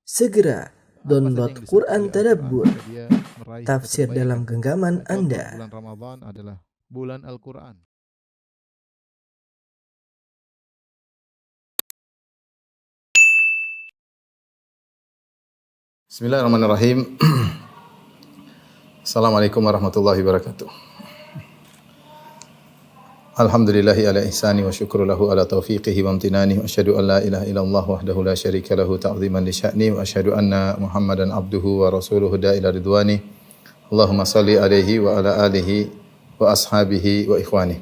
Segera download Quran Tadabbur, dia meraih tafsir kebaikan. dalam genggaman Contoh, Anda. bulan Ramadan adalah bulan Al-Quran. Bismillahirrahmanirrahim. Assalamualaikum warahmatullahi wabarakatuh. Alhamdulillahi ala ihsani wa syukru lahu ala taufiqihi wa amtinani wa asyhadu an la ilaha illallah wahdahu la syarika lahu ta'ziman li sya'ni wa asyhadu anna Muhammadan abduhu wa rasuluhu da'ila ridwani. Allahumma salli alaihi wa ala alihi wa ashabihi wa ikhwani.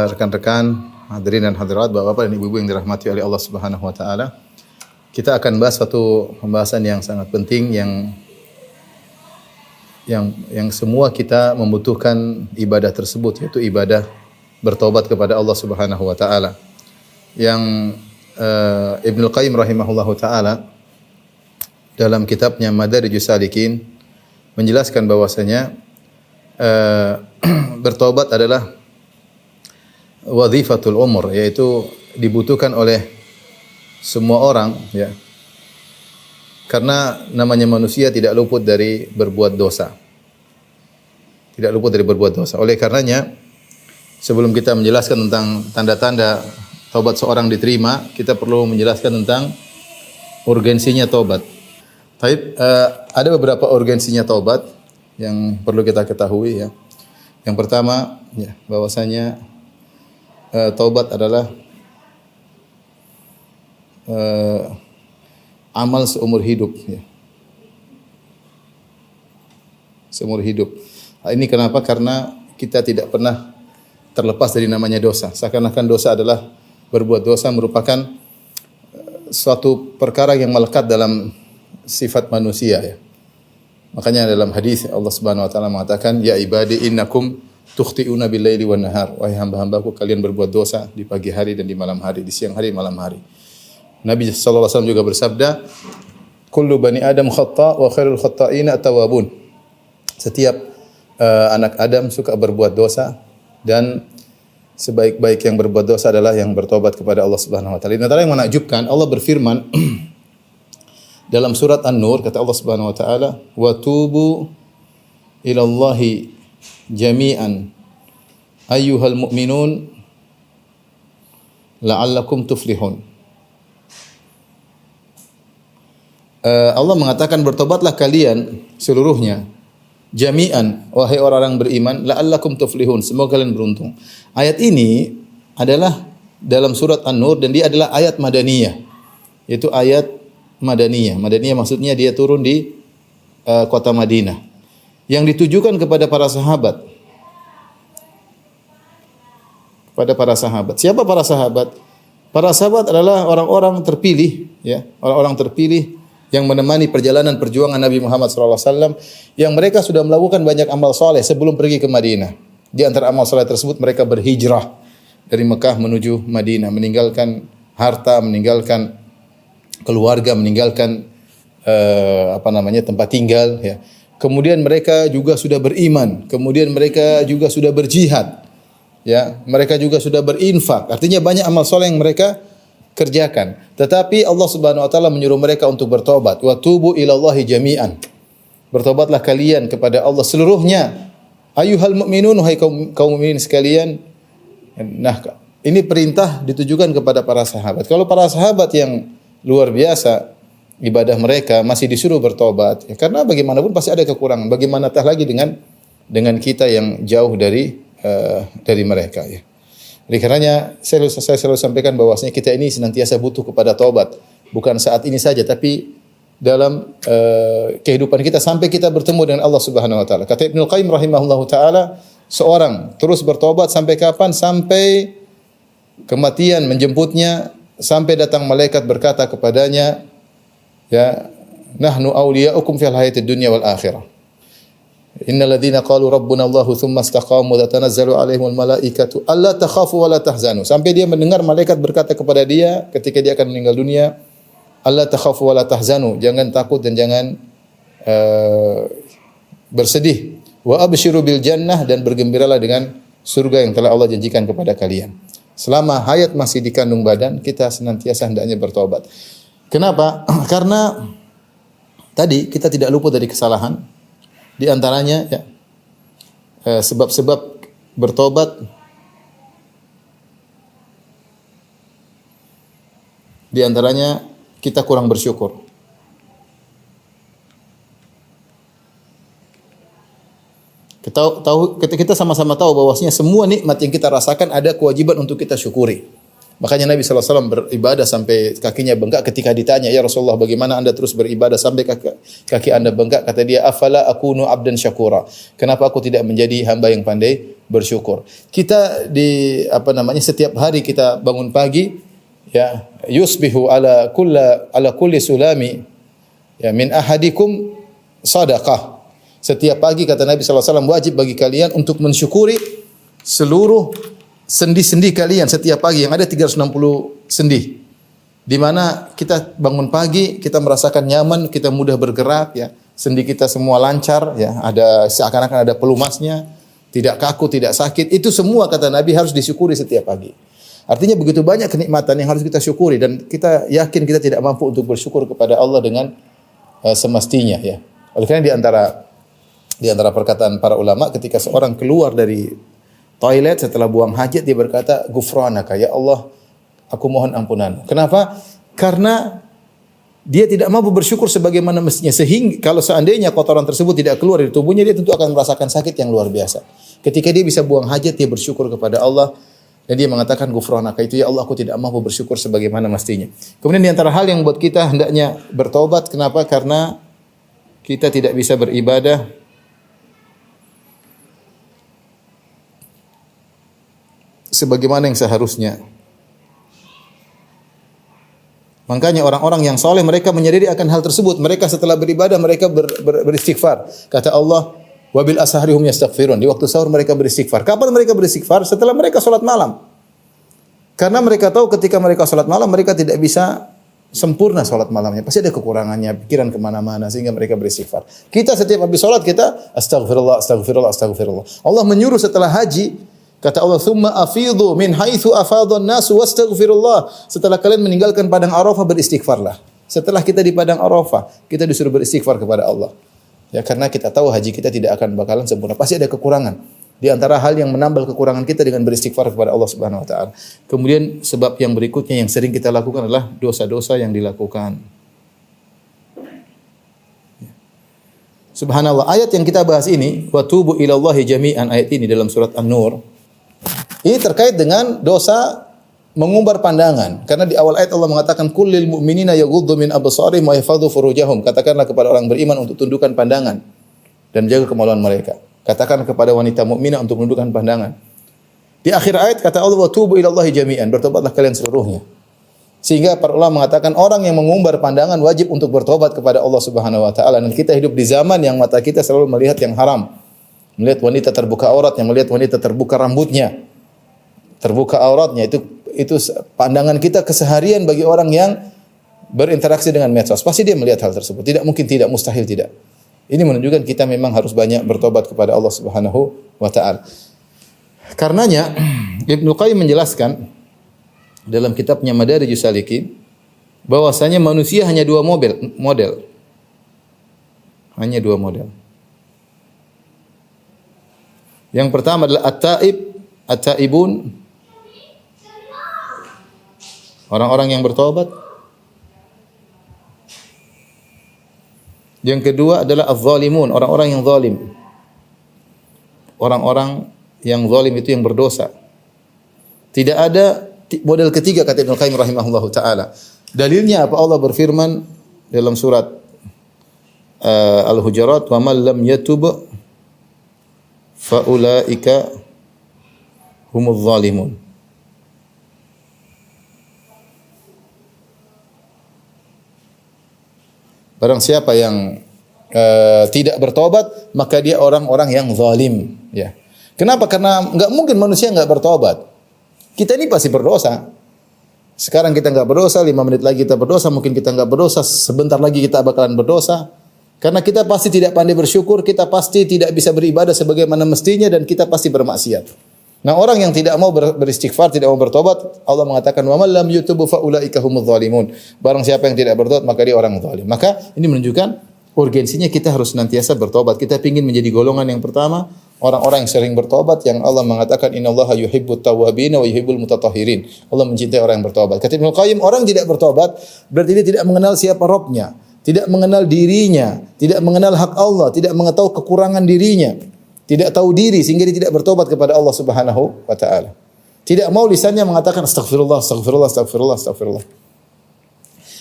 Rekan-rekan, hadirin dan hadirat, Bapak-bapak dan Ibu-ibu yang dirahmati oleh Allah Subhanahu wa taala. Kita akan bahas suatu pembahasan yang sangat penting yang semua kita membutuhkan ibadah tersebut, yaitu ibadah bertobat kepada Allah Subhanahu wa taala. Yang Ibnu Qayyim rahimahullahu taala dalam kitabnya Madarijus Salikin menjelaskan bahwasanya bertobat adalah wadhifatul umur, yaitu dibutuhkan oleh semua orang, ya. Karena namanya manusia tidak luput dari berbuat dosa. Tidak luput dari berbuat dosa. Oleh karenanya, sebelum kita menjelaskan tentang tanda-tanda taubat seorang diterima, kita perlu menjelaskan tentang urgensinya taubat. Ada beberapa urgensinya taubat yang perlu kita ketahui, ya. Yang pertama, ya, bahwasanya taubat adalah amal seumur hidup, ya. Seumur hidup. Ini kenapa? Karena kita tidak pernah terlepas dari namanya dosa. Seakan-akan dosa adalah berbuat dosa merupakan suatu perkara yang melekat dalam sifat manusia, ya. Makanya dalam hadis Allah Subhanahu wa taala mengatakan, "Ya ibadi innakum tukhti'una bil-laili wan nahar." Wahai hamba-hambaku, kalian berbuat dosa di pagi hari dan di malam hari, di siang hari, malam hari. Nabi sallallahu alaihi wasallam juga bersabda, "Kullu bani Adam khata' wa khairul khata'ina at-tawwabun." Setiap anak Adam suka berbuat dosa dan sebaik-baik yang berbuat dosa adalah yang bertobat kepada Allah Subhanahu wa taala. Ini antara yang menakjubkan, Allah berfirman dalam surat An-Nur, kata Allah Subhanahu wa taala, "Wa tubu ilallahi jami'an ayyuhal mu'minun la'allakum tuflihun." Allah mengatakan bertobatlah kalian seluruhnya, jami'an, wahai orang-orang beriman, la'allakum tuflihun, semoga kalian beruntung. Ayat ini adalah dalam surat An-Nur dan dia adalah ayat madaniyah, yaitu ayat madaniyah. Madaniyah maksudnya dia turun di kota Madinah, yang ditujukan kepada para sahabat. Kepada para sahabat. Siapa para sahabat? Para sahabat adalah orang-orang terpilih, ya, orang-orang terpilih yang menemani perjalanan perjuangan Nabi Muhammad SAW, yang mereka sudah melakukan banyak amal soleh sebelum pergi ke Madinah. Di antara amal soleh tersebut mereka berhijrah dari Mekah menuju Madinah, meninggalkan harta, meninggalkan keluarga, meninggalkan tempat tinggal, ya. Kemudian mereka juga sudah beriman, kemudian mereka juga sudah berjihad, ya. Mereka juga sudah berinfak. Artinya banyak amal soleh yang mereka kerjakan. Tetapi Allah Subhanahu wa taala menyuruh mereka untuk bertobat. Wa tubu ilallahi jami'an. Bertobatlah kalian kepada Allah seluruhnya. Ayyuhal mu'minun, wahai kaum mukminin sekalian. Nah, ini perintah ditujukan kepada para sahabat. Kalau para sahabat yang luar biasa ibadah mereka masih disuruh bertobat, ya, karena bagaimanapun pasti ada kekurangan. Bagaimana tah lagi dengan kita yang jauh dari mereka, ya. Oleh karenanya saya selalu sampaikan bahwasanya kita ini senantiasa butuh kepada taubat, bukan saat ini saja tapi dalam kehidupan kita sampai kita bertemu dengan Allah Subhanahu wa taala. Kata Ibnu Qayyim rahimahullahu taala, seorang terus bertobat sampai kapan? Sampai kematian menjemputnya, sampai datang malaikat berkata kepadanya, ya, nahnu awliya'ukum fil hayatid dunya wal akhirah. Innal ladzina qalu rabbuna Allahu tsumma istaqamu tatanazzalu 'alaihimul malaikatu alla takhafu wa la tahzanu. Sampai dia mendengar malaikat berkata kepada dia ketika dia akan meninggal dunia, alla takhafu wa la tahzanu, jangan takut dan jangan bersedih. Wa absyiru bil jannah, dan bergembiralah dengan surga yang telah Allah janjikan kepada kalian. Selama hayat masih di kandung badan, kita senantiasa hendaknya bertobat. Kenapa? Karena tadi kita tidak luput dari kesalahan. Di antaranya ya, sebab-sebab bertobat, di antaranya kita kurang bersyukur. Kita sama-sama tahu bahwasanya semua nikmat yang kita rasakan ada kewajiban untuk kita syukuri. Makanya Nabi SAW beribadah sampai kakinya bengkak ketika ditanya, "Ya Rasulullah, bagaimana Anda terus beribadah sampai kaki Anda bengkak?" Kata dia, "Afala akunu abdan syakura." Kenapa aku tidak menjadi hamba yang pandai bersyukur? Kita setiap hari kita bangun pagi, ya, yusbihu ala kulli sulami ya min ahadikum sadaqah. Setiap pagi kata Nabi SAW wajib bagi kalian untuk mensyukuri seluruh sendi-sendi kalian setiap pagi yang ada 360 sendi. Di mana kita bangun pagi, kita merasakan nyaman, kita mudah bergerak ya. Sendi kita semua lancar ya, ada seakan-akan ada pelumasnya, tidak kaku, tidak sakit. Itu semua kata Nabi harus disyukuri setiap pagi. Artinya begitu banyak kenikmatan yang harus kita syukuri dan kita yakin kita tidak mampu untuk bersyukur kepada Allah dengan semestinya ya. Oleh karena di antara perkataan para ulama ketika seorang keluar dari toilet setelah buang hajat dia berkata, "Ghufranaka ya Allah, aku mohon ampunan." Kenapa? Karena dia tidak mampu bersyukur sebagaimana mestinya, sehingga kalau seandainya kotoran tersebut tidak keluar dari tubuhnya, dia tentu akan merasakan sakit yang luar biasa. Ketika dia bisa buang hajat, dia bersyukur kepada Allah dan dia mengatakan, "Ghufranaka itu ya Allah, aku tidak mampu bersyukur sebagaimana mestinya." Kemudian di antara hal yang buat kita hendaknya bertobat, kenapa? Karena kita tidak bisa beribadah sebagaimana yang seharusnya. Makanya orang-orang yang soleh mereka menyadari akan hal tersebut. Mereka setelah beribadah mereka beristighfar. Kata Allah, "Wabil asharihum yastaghfirun." Di waktu sahur mereka beristighfar. Kapan mereka beristighfar? Setelah mereka salat malam. Karena mereka tahu ketika mereka salat malam mereka tidak bisa sempurna salat malamnya. Pasti ada kekurangannya, pikiran kemana-mana sehingga mereka beristighfar. Kita setiap habis salat kita astagfirullah, astagfirullah, astagfirullah. Allah menyuruh setelah haji, kata Allah, "Tsumma afidhu min haitsu afadhan nasu wastaghfirullah." Setelah kalian meninggalkan padang Arafah beristighfarlah. Setelah kita di padang Arafah, kita disuruh beristighfar kepada Allah. Ya karena kita tahu haji kita tidak akan bakalan sempurna. Pasti ada kekurangan. Di antara hal yang menambal kekurangan kita dengan beristighfar kepada Allah Subhanahu wa taala. Kemudian sebab yang berikutnya yang sering kita lakukan adalah dosa-dosa yang dilakukan. Subhanallah, ayat yang kita bahas ini, wa tubu ilallahi jami'an, ayat ini dalam surat An-Nur. Ini terkait dengan dosa mengumbar pandangan. Karena di awal ayat Allah mengatakan kullil mu'minina yaghuddu min absarihim wa yahfadhu furujahum. Katakanlah kepada orang beriman untuk tundukkan pandangan dan jaga kemaluan mereka. Katakan kepada wanita mukminah untuk menundukkan pandangan. Di akhir ayat kata Allah wa tubu ilallahi jami'an, bertobatlah kalian seluruhnya. Sehingga para ulama mengatakan orang yang mengumbar pandangan wajib untuk bertobat kepada Allah Subhanahu wa taala. Dan kita hidup di zaman yang mata kita selalu melihat yang haram. Melihat wanita terbuka aurat, yang melihat wanita terbuka rambutnya, terbuka auratnya, itu pandangan kita keseharian bagi orang yang berinteraksi dengan medsos. Pasti dia melihat hal tersebut. Tidak mungkin tidak, mustahil tidak. Ini menunjukkan kita memang harus banyak bertobat kepada Allah Subhanahu wa taala. Karenanya Ibnu Qayyim menjelaskan dalam kitabnya Madarijus Salikin bahwasanya manusia hanya dua model. Hanya dua model. Yang pertama adalah at-taibun, orang-orang yang bertobat. Yang kedua adalah az-zalimun, orang-orang yang zalim. Orang-orang yang zalim itu yang berdosa. Tidak ada model ketiga kata Ibnu Qayyim rahimahullahu taala. Dalilnya apa? Allah berfirman dalam surat Al-Hujurat, "Wa man lam yatub fa ulaika humuz zalimun." Barang siapa yang tidak bertobat, maka dia orang-orang yang zalim. Ya. Kenapa? Karena enggak mungkin manusia enggak bertobat. Kita ini pasti berdosa. Sekarang kita enggak berdosa, 5 menit lagi kita berdosa, mungkin kita enggak berdosa, sebentar lagi kita bakalan berdosa. Karena kita pasti tidak pandai bersyukur, kita pasti tidak bisa beribadah sebagaimana mestinya dan kita pasti bermaksiat. Nah, orang yang tidak mau beristighfar, tidak mau bertobat, Allah mengatakan wa man lam yutubu fa ulaika humudz zalimun. Barang siapa yang tidak bertobat maka dia orang zalim. Maka ini menunjukkan urgensinya kita harus senantiasa bertobat. Kita ingin menjadi golongan yang pertama, orang-orang yang sering bertobat, yang Allah mengatakan innallaha yuhibbut tawwabin wa yuhibbul mutatahhirin. Allah mencintai orang yang bertobat. Kata Ibnu Qayyim, orang tidak bertobat berarti dia tidak mengenal siapa Rabbnya, tidak mengenal dirinya, tidak mengenal hak Allah, tidak mengetahui kekurangan dirinya, tidak tahu diri sehingga dia tidak bertobat kepada Allah Subhanahu wa taala. Tidak mau lisannya mengatakan astagfirullah, astagfirullah, astagfirullah, astagfirullah.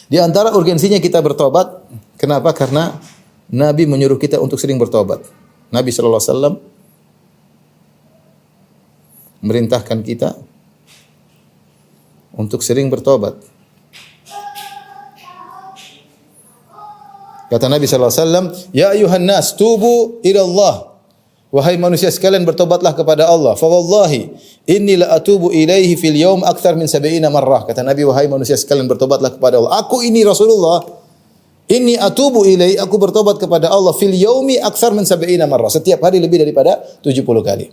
Di antara urgensinya kita bertobat, kenapa? Karena Nabi menyuruh kita untuk sering bertobat. Nabi sallallahu alaihi wasallam merintahkan kita untuk sering bertobat. Kata Nabi sallallahu alaihi wasallam, "Ya ayuhan nas, tubu ila Allah." Wahai manusia sekalian, bertobatlah kepada Allah. Fa wallahi inni la atubu ilaihi fil yaum akthar min 70 marrah. Kata Nabi, wahai manusia sekalian, bertobatlah kepada Allah. Aku ini Rasulullah, inni atubu ilaihi, aku bertobat kepada Allah fil yaumi akthar min 70 marrah. Setiap hari lebih daripada 70 kali.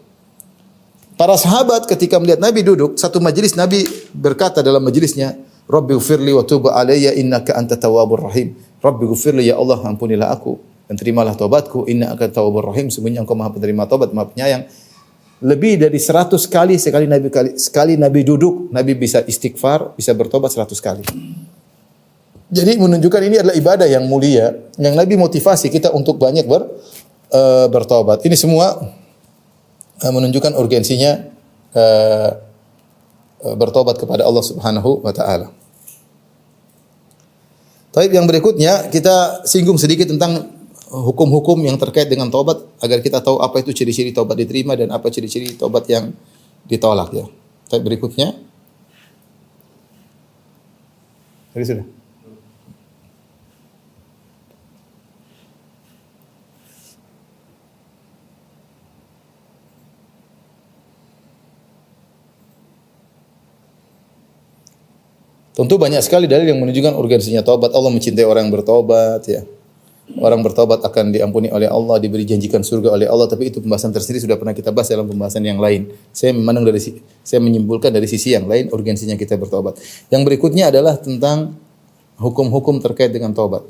Para sahabat ketika melihat Nabi duduk satu majelis, Nabi berkata dalam majelisnya, "Rabbi ghfirli wa tub alayya innaka antat tawwabur rahim." Rabbi ghfirli, ya Allah, ampunilah aku dan terimalah taubatku, innaka antat tawwabur rahim, sesungguhnya Engkau Maha penerima taubat, Maha penyayang. Lebih dari 100 kali sekali Nabi duduk, Nabi bisa istighfar, bisa bertobat 100 kali. Jadi menunjukkan ini adalah ibadah yang mulia, yang Nabi motivasi kita untuk banyak bertobat. Ini semua menunjukkan urgensinya bertobat kepada Allah Subhanahu wa taala. Taib, yang berikutnya kita singgung sedikit tentang hukum-hukum yang terkait dengan taubat agar kita tahu apa itu ciri-ciri taubat diterima dan apa ciri-ciri taubat yang ditolak ya. Taib berikutnya. Tadi sudah. Tentu banyak sekali dalil yang menunjukkan urgensinya taubat. Allah mencintai orang yang bertobat ya. Orang bertobat akan diampuni oleh Allah, diberi janjikan surga oleh Allah, tapi itu pembahasan tersendiri sudah pernah kita bahas dalam pembahasan yang lain. Saya menyimpulkan dari sisi yang lain urgensinya kita bertobat. Yang berikutnya adalah tentang hukum-hukum terkait dengan taubat.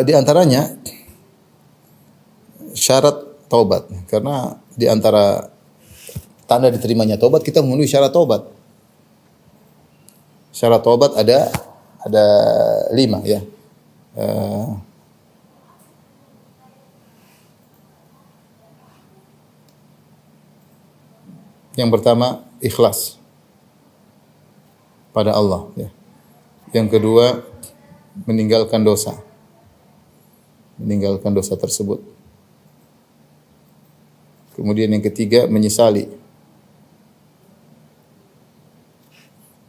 Di antaranya syarat taubat, karena di antara tanda diterimanya taubat kita memenuhi syarat taubat. Syarat taubat ada 5 ya. Yang pertama ikhlas pada Allah ya. Yang kedua meninggalkan dosa tersebut. Kemudian yang ketiga menyesali.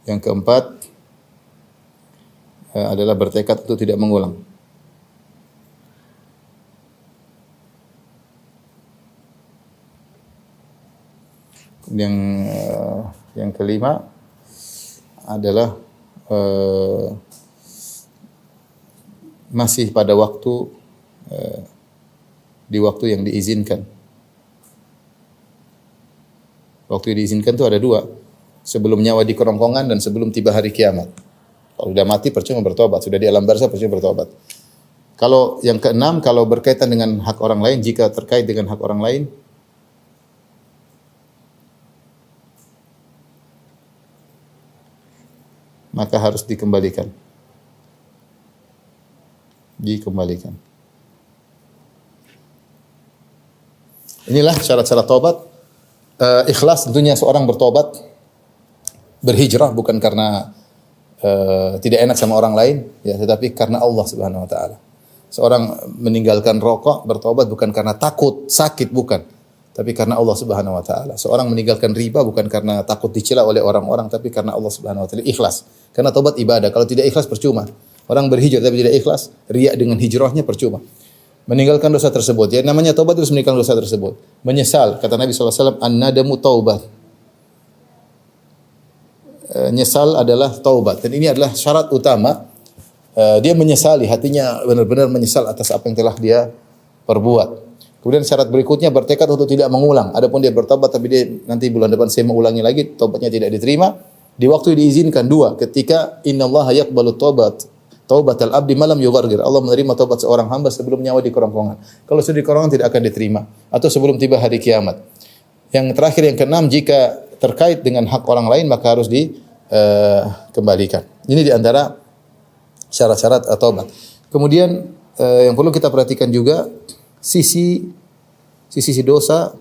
Yang keempat adalah bertekad untuk tidak mengulang. Yang kelima adalah masih pada waktu di waktu yang diizinkan. Waktu yang diizinkan itu ada 2. Sebelum nyawa di kerongkongan dan sebelum tiba hari kiamat. Kalau sudah mati percuma bertobat, sudah di alam barzah percuma bertobat. Kalau yang keenam, kalau berkaitan dengan hak orang lain, jika terkait dengan hak orang lain, maka harus dikembalikan. Inilah syarat-syarat taubat. Ikhlas tentunya seorang bertobat, berhijrah bukan karena tidak enak sama orang lain, ya, tetapi karena Allah Subhanahu wa taala. Seorang meninggalkan rokok bertobat bukan karena takut sakit, bukan, tapi karena Allah Subhanahu wa taala. Seorang meninggalkan riba bukan karena takut dicela oleh orang-orang, tapi karena Allah Subhanahu wa taala. Ikhlas. Karena taubat ibadah. Kalau tidak ikhlas percuma. Orang berhijrah tapi tidak ikhlas, riya dengan hijrahnya percuma. Meninggalkan dosa tersebut. Ya, namanya taubat terus meninggalkan dosa tersebut. Menyesal, kata Nabi SAW, an-nadamu taubat. Nyesal adalah taubat. Dan ini adalah syarat utama dia menyesali, hatinya benar-benar menyesal atas apa yang telah dia perbuat. Kemudian syarat berikutnya bertekad untuk tidak mengulang. Adapun dia bertobat tapi dia nanti bulan depan saya mau ulangi lagi, tobatnya tidak diterima. Di waktu diizinkan dua, ketika innallaha yaqbalu taubatal abdi malam yughargir. Allah menerima taubat seorang hamba sebelum nyawa di kerongkongan. Kalau sudah di kerongkongan tidak akan diterima atau sebelum tiba hari kiamat. Yang terakhir yang keenam, jika terkait dengan hak orang lain maka harus dikembalikan. Ini di antara syarat-syarat taubat. Kemudian yang perlu kita perhatikan juga sisi dosa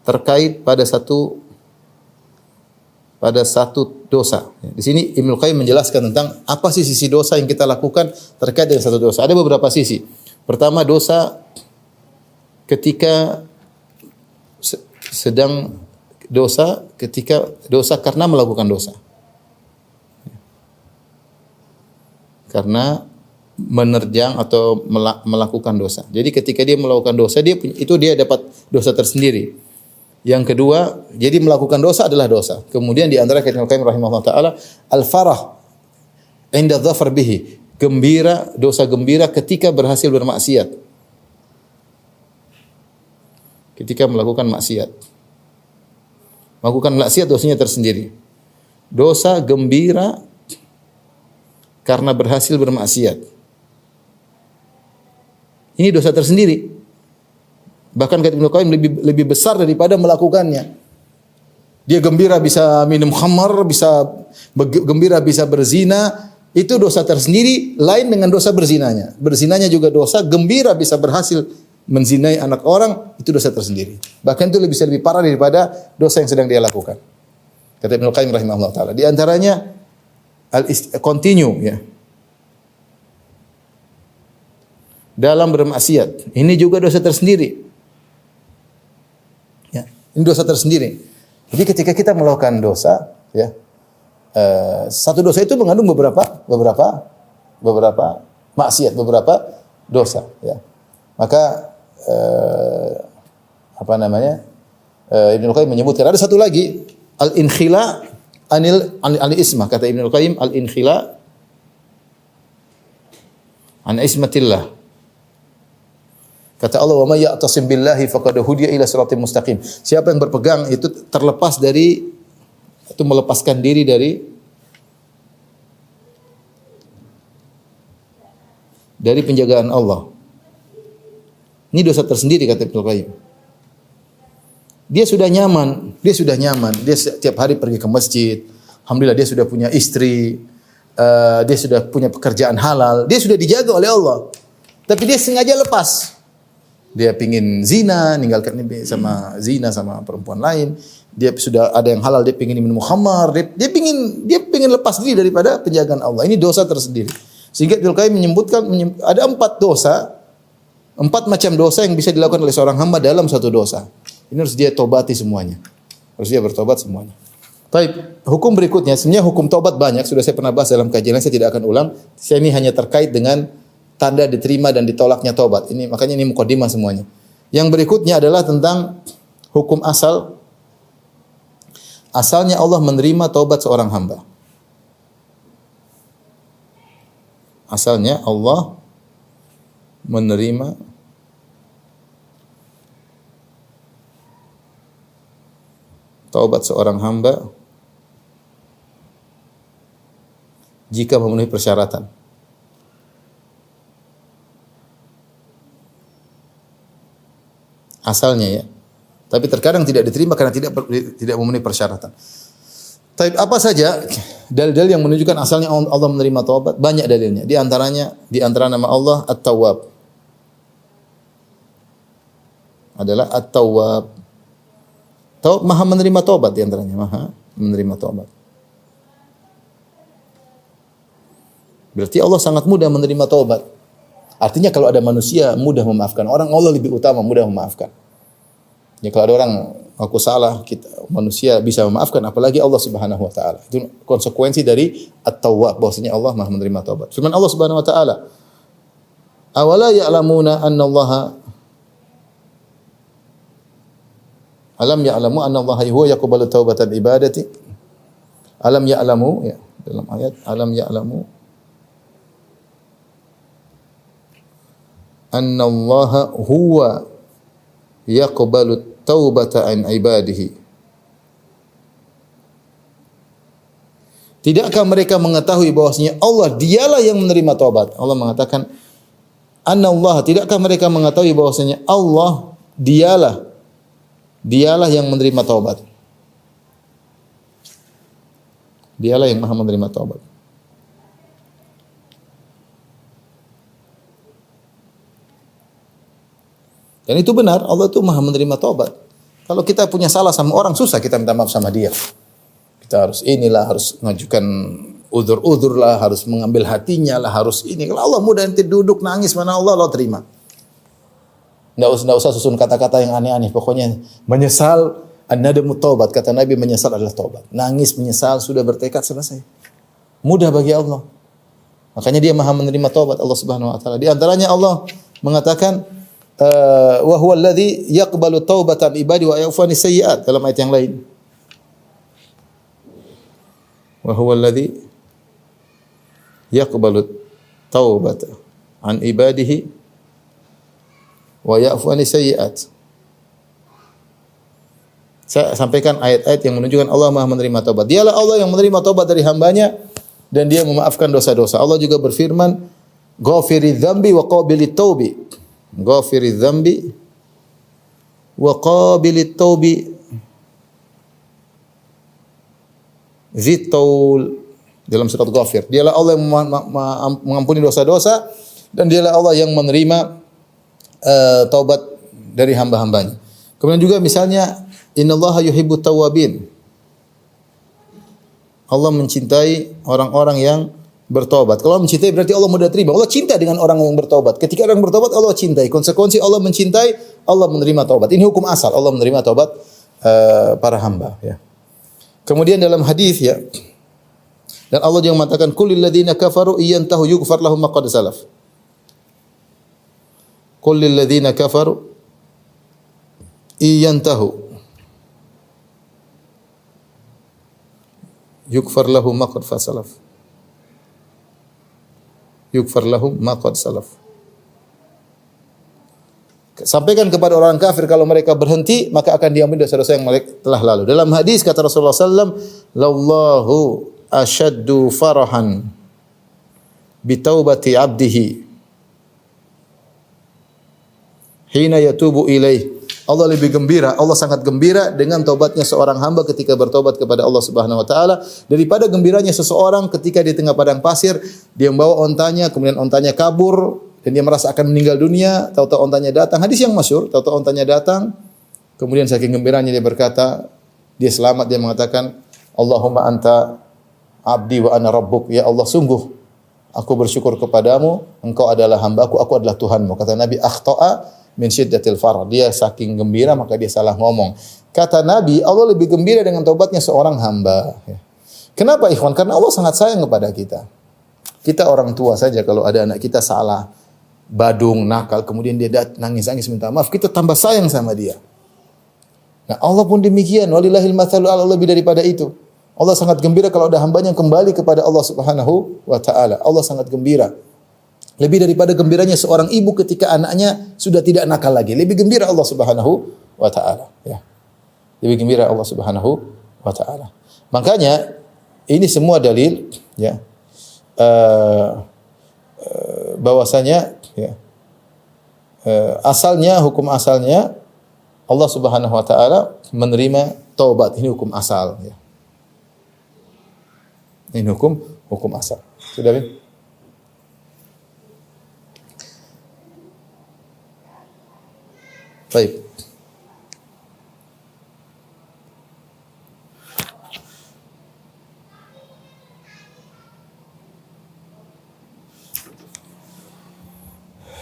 terkait pada satu dosa. Di sini Ibnu Qayyim menjelaskan tentang apa sih sisi dosa yang kita lakukan terkait dengan satu dosa. Ada beberapa sisi. Pertama, dosa ketika dosa karena melakukan dosa. Karena menerjang atau melakukan dosa. Jadi ketika dia melakukan dosa, dia dapat dosa tersendiri. Yang kedua, jadi melakukan dosa adalah dosa. Kemudian di antara kata Ibnu Qayyim rahimahullah taala, al-farah inda dhafar bihi, dosa gembira ketika berhasil bermaksiat. Ketika melakukan maksiat. Melakukan maksiat dosanya tersendiri. Dosa gembira karena berhasil bermaksiat. Ini dosa tersendiri. Bahkan kata Ibnu Qayyim lebih besar daripada melakukannya. Dia gembira bisa minum khamar, gembira bisa berzina, itu dosa tersendiri lain dengan dosa berzinanya. Berzinanya juga dosa, gembira bisa berhasil menzinai anak orang, itu dosa tersendiri. Bahkan itu bisa lebih parah daripada dosa yang sedang dia lakukan. Kata Ibnu Qayyim rahimahullah taala. Di antaranya continue ya. Dalam bermaksiat, ini juga dosa tersendiri. Ya, ini dosa tersendiri. Jadi ketika kita melakukan dosa, ya, satu dosa itu mengandung beberapa maksiat, beberapa dosa. Ya, maka Ibnu Qayyim menyebutkan ada satu lagi, al-inkhila anil ismah. Kata Ibnu Qayyim, al-inkhila an ismatillah. Kata Allah, "Wa may ya'tasim billahi faqad hudiya ila siratal mustaqim." Siapa yang berpegang itu terlepas dari itu melepaskan diri dari penjagaan Allah. Ini dosa tersendiri kata Ibnu Qayyim. Dia sudah nyaman. Dia setiap hari pergi ke masjid. Alhamdulillah dia sudah punya istri, dia sudah punya pekerjaan halal, dia sudah dijaga oleh Allah. Tapi dia sengaja lepas. Dia pingin zina, ninggalkan sama zina sama perempuan lain. Dia sudah ada yang halal, dia pingin minum khamar. Dia pingin lepas diri daripada penjagaan Allah. Ini dosa tersendiri. Sehingga Ibnu Qayyim menyebutkan ada 4 macam dosa yang bisa dilakukan oleh seorang hamba dalam satu dosa. Ini harus dia tobati semuanya. Harus dia bertobat semuanya. Baik, hukum berikutnya, sebenarnya hukum tobat banyak, sudah saya pernah bahas dalam kajian, saya tidak akan ulang. Saya ini hanya terkait dengan tanda diterima dan ditolaknya tobat. Ini makanya ini mukadimah semuanya. Yang berikutnya adalah tentang hukum asal. Asalnya Allah menerima tobat seorang hamba. Asalnya Allah menerima taubat seorang hamba jika memenuhi persyaratan. Asalnya ya. Tapi terkadang tidak diterima karena tidak memenuhi persyaratan. Tapi apa saja dalil-dalil yang menunjukkan asalnya Allah menerima taubat? Banyak dalilnya. Di antara nama Allah At-Tawwab adalah At-Tawwab. Maha menerima taubat di antaranya, Maha menerima taubat. Berarti Allah sangat mudah menerima taubat. Artinya kalau ada manusia mudah memaafkan orang, Allah lebih utama mudah memaafkan. Ya kalau ada orang aku salah, manusia bisa memaafkan, apalagi Allah Subhanahu wa taala. Itu konsekuensi dari At-Tawwab, bahwasanya Allah Maha menerima taubat. Firman Allah Subhanahu wa taala, "Awala ya'lamuna anna Allah Alam ya'lamu anna Allah huwa yaqbalu taubatal ibadati?" Alam ya'lamu ya, dalam ayat alam ya'lamu annallaha huwa yaqbalu taubata an ibadihi. Tidakkah mereka mengetahui bahwasanya Allah dialah yang menerima taubat? Allah mengatakan annallaha, tidakkah mereka mengetahui bahwasanya Allah dialah yang menerima taubat. Dialah yang Maha menerima taubat. Dan itu benar, Allah itu Maha menerima taubat. Kalau kita punya salah sama orang, susah kita minta maaf sama dia. Kita harus harus mengajukan udzur lah, harus mengambil hatinya lah, harus ini. Kalau Allah mudah nanti duduk nangis, mana Allah terima. Enggak usah susun kata-kata yang aneh-aneh. Pokoknya menyesal, an-nadamu taubat. Kata Nabi, menyesal adalah taubat. Nangis, menyesal, sudah bertekad, selesai. Mudah bagi Allah. Makanya dia Maha menerima taubat Allah Subhanahu wa taala. Di antaranya Allah mengatakan wa huwal ladzi yaqbalu taubatan ibadi wa ya'fu anis sayyi'at, dalam ayat yang lain. Wa huwal ladzi yaqbalu taubata an ibadihi wa ya'fu anis sayyi'at. Saya sampaikan ayat-ayat yang menunjukkan Allah Maha menerima taubat. Dialah Allah yang menerima taubat dari hambanya dan dia memaafkan dosa-dosa. Allah juga berfirman, "Ghafiriz dzambi wa qabilit taubi." Ghafiriz dzambi wa qabilit taubi. Zitaul dalam surat Ghafir. Dialah Allah yang mengampuni dosa-dosa dan dialah Allah yang menerima taubat dari hamba-hambanya. Kemudian juga misalnya innallaha yuhibbut tawwabin. Allah mencintai orang-orang yang bertobat. Kalau Allah mencintai berarti Allah mudah terima. Allah cinta dengan orang yang bertobat. Ketika orang bertobat Allah cintai. Konsekuensi Allah mencintai, Allah menerima taubat. Ini hukum asal. Allah menerima taubat para hamba, ya. Kemudian dalam hadis, ya, dan Allah juga mengatakan qul lil ladzina kafaru iyantahu yughfar lahum ma qad salaf. Qul lil ladzina kafaru iyantahu yughfar lahum ma qad salaf. Yughfar lahum ma qad salaf. Sampaikan kepada orang kafir kalau mereka berhenti maka akan diampuni dosa-dosa yang mereka telah lalu. Dalam hadis kata Rasulullah sallallahu alaihi wasallam, "Lallahu ashaddu farahan bi taubati 'abdihi hina yatubu ilaih." Allah lebih gembira, Allah sangat gembira dengan taubatnya seorang hamba ketika bertobat kepada Allah Subhanahu wa taala daripada gembiranya seseorang ketika di tengah padang pasir dia membawa ontanya kemudian ontanya kabur dan dia merasa akan meninggal dunia, tahu-tahu ontanya datang. Hadis yang masyhur, tahu-tahu ontanya datang, kemudian saking gembiranya dia berkata, dia selamat, dia mengatakan, "Allahumma anta abdi wa ana rabbuk." Ya Allah, sungguh aku bersyukur kepadamu, engkau adalah hambaku, aku adalah Tuhanmu. Kata Nabi, "Akhta'a min syiddatil farah." Dia saking gembira maka dia salah ngomong. Kata Nabi, Allah lebih gembira dengan taubatnya seorang hamba. Kenapa ikhwan? Karena Allah sangat sayang kepada kita. Kita orang tua saja kalau ada anak kita salah, badung, nakal, kemudian dia nangis-nangis minta maaf, kita tambah sayang sama dia. Nah, Allah pun demikian, walillahil matsalul a'la, lebih daripada itu. Allah sangat gembira kalau ada hambanya kembali kepada Allah Subhanahu wa taala. Allah sangat gembira. Lebih daripada gembiranya seorang ibu ketika anaknya sudah tidak nakal lagi. Lebih gembira Allah Subhanahu wa taala, ya. Lebih gembira Allah Subhanahu wa taala. Makanya ini semua dalil, ya. Bahwasanya, ya, asalnya, hukum asalnya Allah Subhanahu wa taala menerima taubat. Ini hukum asal, ya. Ini hukum asal. Sudah, Bin? Baik.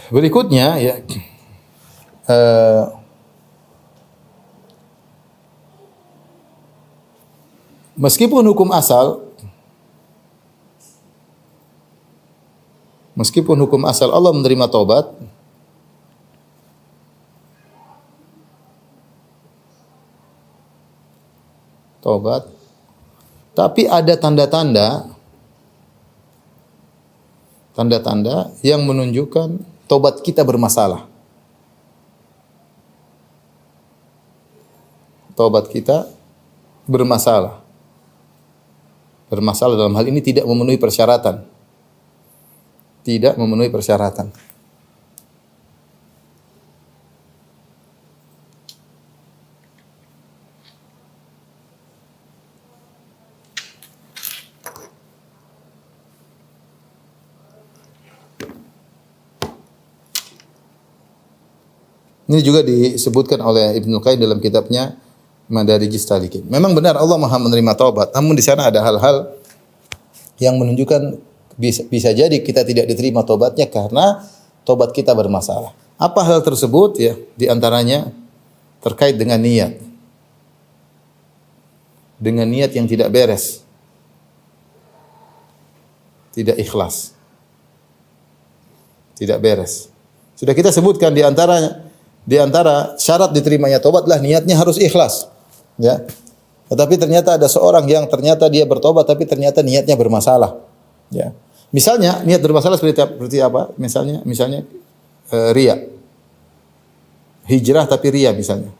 Berikutnya, ya, meskipun hukum asal Allah menerima taubat, tapi ada tanda-tanda yang menunjukkan tobat kita bermasalah. Tobat kita bermasalah. Bermasalah dalam hal ini tidak memenuhi persyaratan. Tidak memenuhi persyaratan. Ini juga disebutkan oleh Ibnu Qayyim dalam kitabnya Madarijus Salikin. Memang benar Allah Maha menerima taubat, namun di sana ada hal-hal yang menunjukkan bisa jadi kita tidak diterima taubatnya karena taubat kita bermasalah. Apa hal tersebut? Ya, di antaranya terkait dengan niat. Dengan niat yang tidak beres. Tidak ikhlas. Tidak beres. Sudah kita sebutkan di antara syarat diterimanya taubatlah niatnya harus ikhlas. Ya. Tetapi ternyata ada seorang yang ternyata dia bertobat tapi ternyata niatnya bermasalah. Ya. Misalnya niat bermasalah seperti apa? Misalnya riya. Hijrah tapi riya misalnya.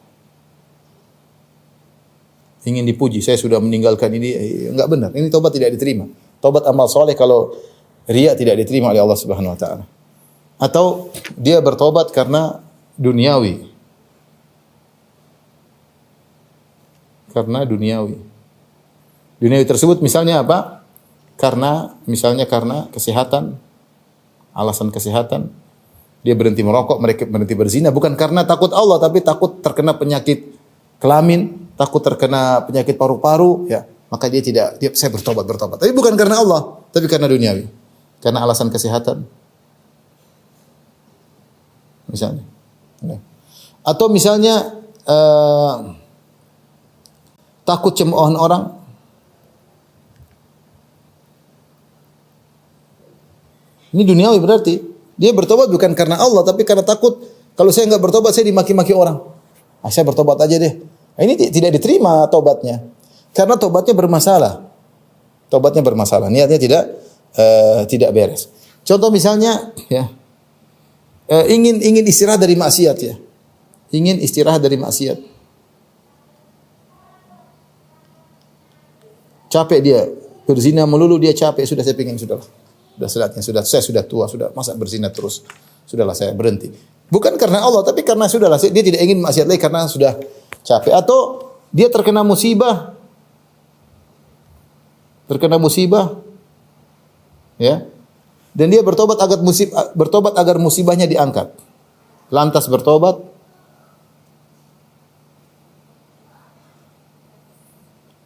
Ingin dipuji, saya sudah meninggalkan ini, enggak benar. Ini tobat tidak diterima. Tobat amal soleh kalau riya tidak diterima oleh Allah Subhanahu wa taala. Atau dia bertobat karena duniawi. Karena duniawi. Duniawi tersebut misalnya apa? Karena kesehatan, alasan kesehatan. Dia berhenti merokok, mereka berhenti berzina bukan karena takut Allah tapi takut terkena penyakit kelamin, takut terkena penyakit paru-paru, ya. Maka saya bertobat. Tapi bukan karena Allah, tapi karena duniawi. Karena alasan kesehatan. Misalnya. Atau misalnya takut cemoohan orang. Ini duniawi berarti. Dia bertobat bukan karena Allah, tapi karena takut kalau saya enggak bertobat saya dimaki-maki orang. Saya bertobat aja deh. Ini tidak diterima tobatnya. Karena tobatnya bermasalah. Tobatnya bermasalah. Niatnya tidak beres. Contoh misalnya ya. Ingin istirahat dari maksiat ya. Ingin istirahat dari maksiat. Capek dia, berzina melulu dia capek, sudah saya pingin sudahlah. Saya sudah tua, sudah masa berzina terus. Sudahlah saya berhenti. Bukan karena Allah, tapi karena sudahlah dia tidak ingin maksiat lagi karena sudah capek atau dia terkena musibah. Ya. Dan dia bertobat agar musibahnya diangkat. Lantas bertobat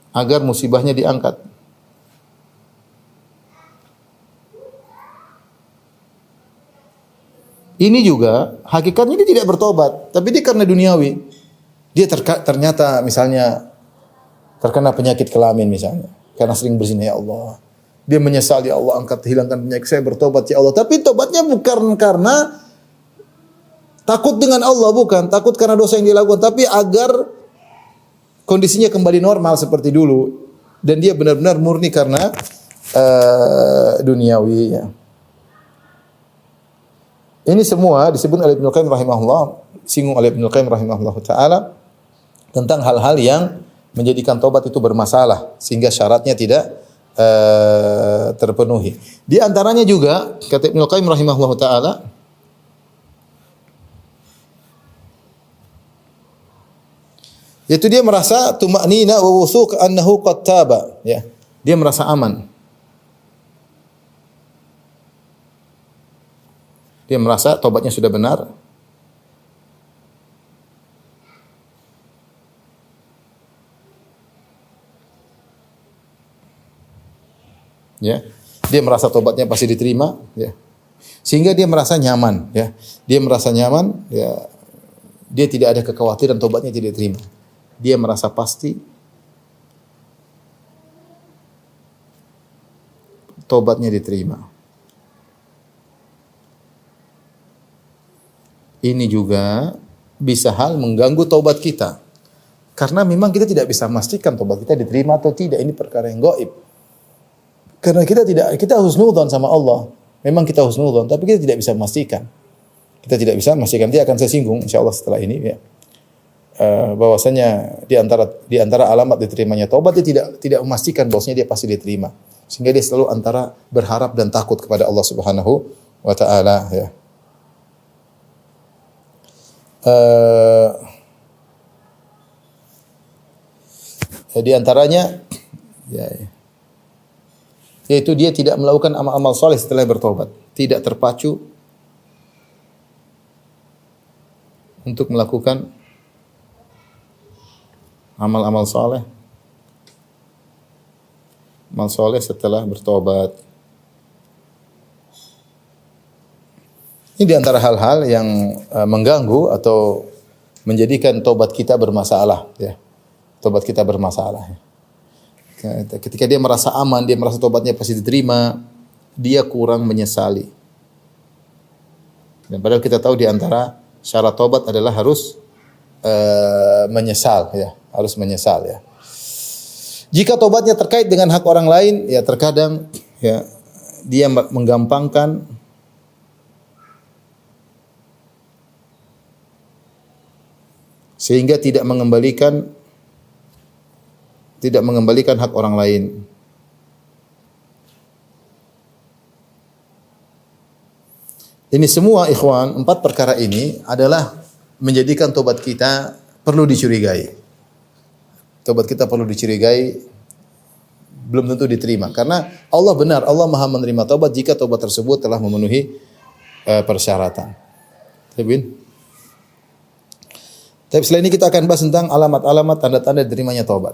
agar musibahnya diangkat. Ini juga hakikatnya dia tidak bertobat, tapi dia karena duniawi. Dia ternyata misalnya terkena penyakit kelamin misalnya, karena sering berzina ya Allah. Dia menyesal ya Allah, hilangkan penyakit saya, bertobat ya Allah. Tapi tobatnya bukan karena takut dengan Allah, bukan, takut karena dosa yang dilakukan, tapi agar kondisinya kembali normal seperti dulu dan dia benar-benar murni karena duniawi ya. Ini semua disebut oleh Ibnu Qayyim rahimahullah taala tentang hal-hal yang menjadikan tobat itu bermasalah sehingga syaratnya tidak terpenuhi. Di antaranya juga kata Ibnu Qayyim rahimahullah taala yaitu dia merasa tuma'nina wa wuthuq annahu qad taba ya. Dia merasa aman. Dia merasa tobatnya sudah benar. Ya. Dia merasa tobatnya pasti diterima, ya. Sehingga dia merasa nyaman, ya. Dia merasa nyaman, ya. Dia tidak ada kekhawatiran tobatnya tidak diterima. Dia merasa pasti tobatnya diterima. Ini juga bisa hal mengganggu taubat kita. Karena memang kita tidak bisa memastikan taubat kita diterima atau tidak. Ini perkara yang gaib. Karena kita husnudzon sama Allah. Memang kita husnudzon, tapi kita tidak bisa memastikan. Kita tidak bisa memastikan. Nanti akan saya singgung insyaallah setelah ini ya. Bahwasanya di antara alamat diterimanya taubat dia tidak memastikan bahwasanya dia pasti diterima. Sehingga dia selalu antara berharap dan takut kepada Allah Subhanahu wa taala ya. Di antaranya ya, yaitu dia tidak melakukan amal-amal soleh setelah bertobat, tidak terpacu untuk melakukan amal-amal soleh, amal soleh setelah bertobat. Ini di antara hal-hal yang mengganggu atau menjadikan tobat kita bermasalah ya. Tobat kita bermasalah. Ketika dia merasa aman, dia merasa tobatnya pasti diterima, dia kurang menyesali. Dan padahal kita tahu di antara syarat tobat adalah harus menyesal ya, harus menyesal ya. Jika tobatnya terkait dengan hak orang lain, ya terkadang ya dia menggampangkan sehingga tidak mengembalikan hak orang lain. Ini semua ikhwan, 4 perkara ini adalah menjadikan tobat kita perlu dicurigai. Tobat kita perlu dicurigai, belum tentu diterima. Karena Allah benar, Allah Maha menerima tobat jika tobat tersebut telah memenuhi persyaratan. Tapi setelah ini kita akan bahas tentang alamat-alamat tanda-tanda diterimanya tobat.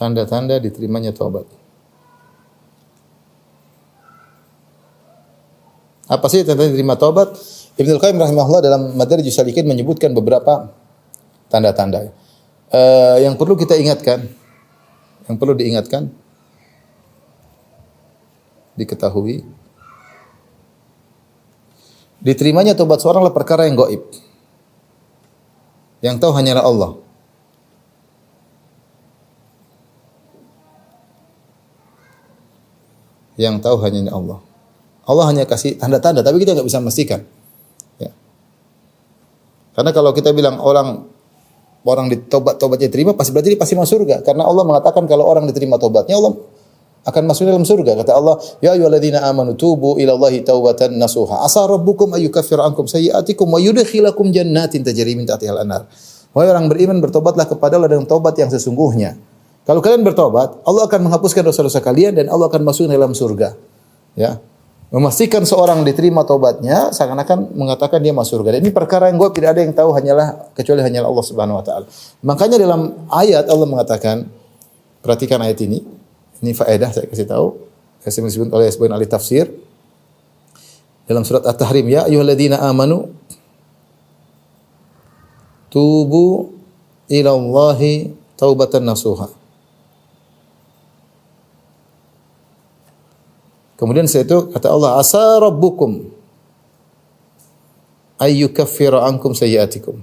Tanda-tanda diterimanya taubat. Apa sih tanda diterima taubat? Ibnu Qayyim rahimahullah dalam Madarijus Salikin menyebutkan beberapa tanda-tanda. Yang perlu kita ingatkan, yang perlu diingatkan, diketahui, diterimanya taubat seorang adalah perkara yang gaib. Yang tahu hanyalah Allah. Yang tahu hanya Allah. Allah hanya kasih tanda-tanda, tapi kita nggak bisa memastikan. Ya. Karena kalau kita bilang orang tobatnya diterima, berarti dia pasti masuk surga. Karena Allah mengatakan kalau orang diterima tobatnya, Allah akan masuk dalam surga. Kata Allah, ya ayyuhalladzina amanu tubu ilallahi taubatan nasuha. Asa rabbukum ayyukaffira ankum sayyi'atikum wa yudkhilakum jannatin tajri min tahtihal anhar. Wahai orang beriman, bertobatlah kepada Allah dengan taubat yang sesungguhnya. Kalau kalian bertobat, Allah akan menghapuskan dosa-dosa kalian dan Allah akan masuk dalam surga. Ya. Memastikan seorang diterima taubatnya seakan-akan mengatakan dia masuk surga. Dan ini perkara yang gaib, tidak ada yang tahu kecuali hanyalah Allah Subhanahu wa taala. Makanya dalam ayat Allah mengatakan, perhatikan ayat ini. Ini faedah saya kasih tahu. Saya disebut oleh sebagian ahli tafsir dalam surat At-Tahrim, ya ayyuhalladzina amanu tubu ilallahi taubatan nasuha. Kemudian setelah itu kata Allah, asa rabbukum ayyukaffira ankum sayyi'atikum.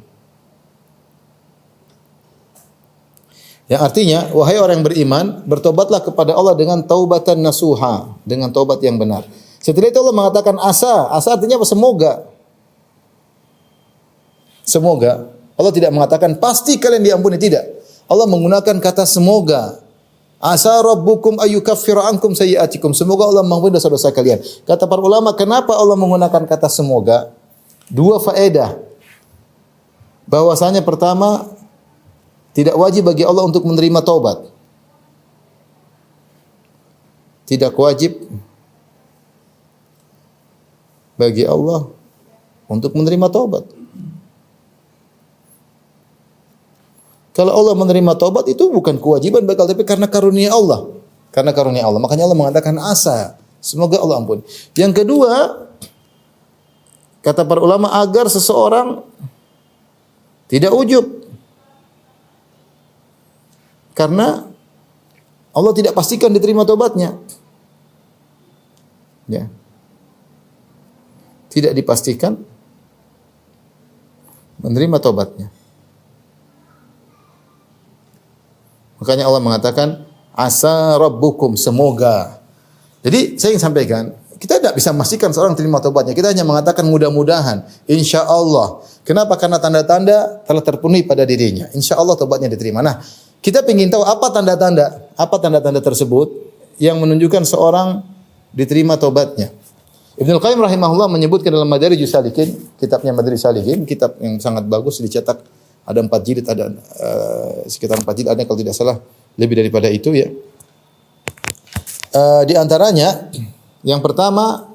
Yang artinya, wahai orang yang beriman, bertobatlah kepada Allah dengan taubatan nasuha, dengan taubat yang benar. Setelah itu Allah mengatakan asa artinya apa? Semoga. Semoga. Allah tidak mengatakan pasti kalian diampuni, tidak. Allah menggunakan kata semoga. Asa rabbukum ayyukaffira ankum sayyi'atikum. Semoga Allah mengampuni dosa-dosa kalian. Kata para ulama, kenapa Allah menggunakan kata semoga? 2 faedah. Bahwasanya pertama, tidak wajib bagi Allah untuk menerima taubat. Tidak wajib bagi Allah untuk menerima taubat. Kalau Allah menerima taubat itu bukan kewajiban bagi Allah, tapi karena karunia Allah. Karena karunia Allah. Makanya Allah mengatakan asa. Semoga Allah ampuni. Yang kedua, kata para ulama, agar seseorang tidak ujub. Karena Allah tidak pastikan diterima taubatnya. Ya. Tidak dipastikan Menerima tobatnya. Makanya Allah mengatakan asa rabbukum, semoga. Jadi saya ingin sampaikan, kita tidak bisa memastikan seorang terima tobatnya. Kita hanya mengatakan mudah-mudahan, insya Allah. Kenapa? Karena tanda-tanda telah terpenuhi pada dirinya. Insya Allah tobatnya diterima. Nah, kita ingin tahu apa tanda-tanda tersebut yang menunjukkan seorang diterima tobatnya. Ibnu Qayyim rahimahullah menyebutkan dalam Madarijus Salikin, kitabnya Madarijus Salikin, kitab yang sangat bagus, dicetak ada 4 jilid, ada sekitar 4 jilid, ada kalau tidak salah lebih daripada itu ya. Di antaranya yang pertama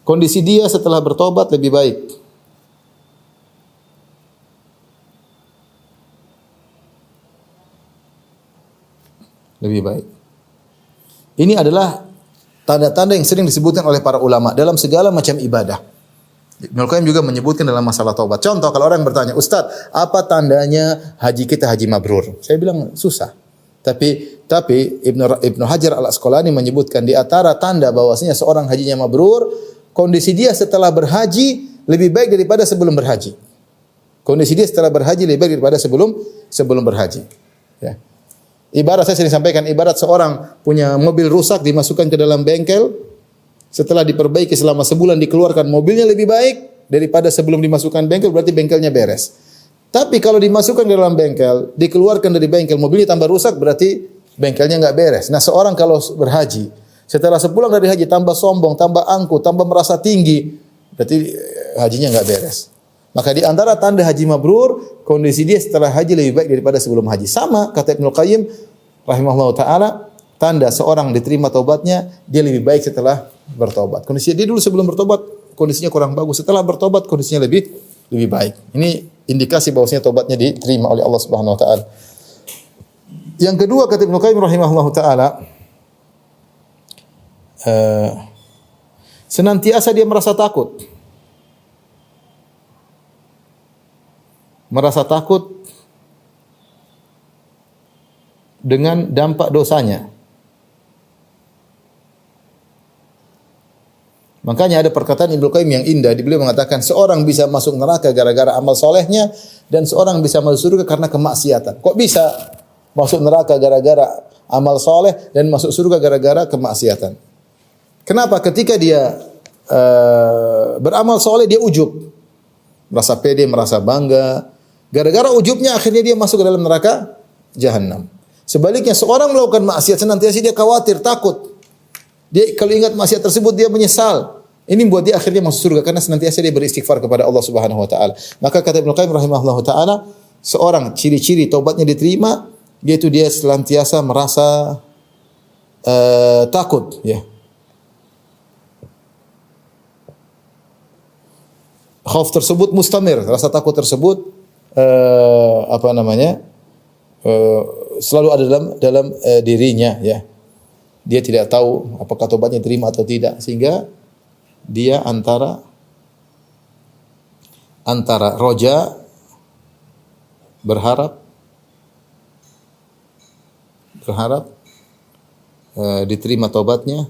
kondisi dia setelah bertobat lebih baik. Lebih baik. Ini adalah tanda-tanda yang sering disebutkan oleh para ulama dalam segala macam ibadah. Ibnu Qayyim juga menyebutkan dalam masalah taubat. Contoh kalau orang bertanya, "Ustaz, apa tandanya haji kita haji mabrur?" Saya bilang susah. Tapi Ibnu Hajar Al-Asqalani menyebutkan di antara tanda bahwasanya seorang hajinya mabrur, kondisi dia setelah berhaji lebih baik daripada sebelum berhaji. Kondisi dia setelah berhaji lebih baik daripada sebelum berhaji. Ya. Ibarat saya sering sampaikan, ibarat seorang punya mobil rusak dimasukkan ke dalam bengkel, setelah diperbaiki selama sebulan dikeluarkan mobilnya lebih baik daripada sebelum dimasukkan bengkel, berarti bengkelnya beres. Tapi kalau dimasukkan ke dalam bengkel, dikeluarkan dari bengkel, mobilnya tambah rusak, berarti bengkelnya nggak beres. Nah, seorang kalau berhaji, setelah sepulang dari haji tambah sombong, tambah angkuh, tambah merasa tinggi, berarti hajinya nggak beres. Maka di antara tanda haji mabrur, kondisi dia setelah haji lebih baik daripada sebelum haji. Sama kata Ibnu Qayyim rahimahullah taala, tanda seorang diterima taubatnya, dia lebih baik setelah bertobat. Kondisi dia dulu sebelum bertobat kondisinya kurang bagus, setelah bertobat kondisinya lebih baik. Ini indikasi bahwasanya taubatnya diterima oleh Allah Subhanahu wa taala. Yang kedua kata Ibnu Qayyim rahimahullah taala, senantiasa dia merasa takut. Merasa takut dengan dampak dosanya. Makanya ada perkataan Ibnu Qayyim yang indah, beliau mengatakan seorang bisa masuk neraka gara-gara amal solehnya dan seorang bisa masuk surga karena kemaksiatan. Kok bisa masuk neraka gara-gara amal soleh dan masuk surga gara-gara kemaksiatan? Kenapa? Ketika dia beramal soleh dia ujub, merasa pede, merasa bangga. Gara-gara ujubnya akhirnya dia masuk ke dalam neraka jahanam. Sebaliknya seorang melakukan maksiat senantiasa dia khawatir, takut. Dia kalau ingat maksiat tersebut dia menyesal. Ini membuat dia akhirnya masuk surga karena senantiasa dia beristighfar kepada Allah Subhanahu wa taala. Maka kata Ibnu Qayyim rahimahullahu taala, seorang ciri-ciri taubatnya diterima yaitu dia senantiasa merasa takut, ya. Khauf tersebut mustamir, rasa takut tersebut selalu ada dalam dirinya, ya. Dia tidak tahu apakah tobatnya diterima atau tidak, sehingga dia antara roja, berharap diterima tobatnya,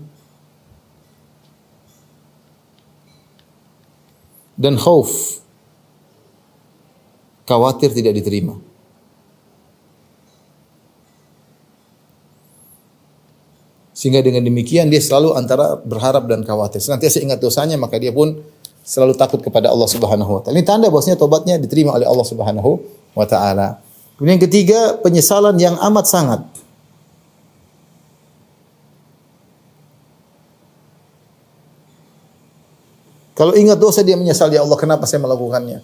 dan khauf, khawatir tidak diterima. Sehingga dengan demikian dia selalu antara berharap dan khawatir. Senantiasa ingat dosanya, maka dia pun selalu takut kepada Allah Subhanahu wa taala. Ini tanda bahwasanya tobatnya diterima oleh Allah Subhanahu wa taala. Kemudian yang ketiga, penyesalan yang amat sangat. Kalau ingat dosa dia menyesal, ya Allah kenapa saya melakukannya?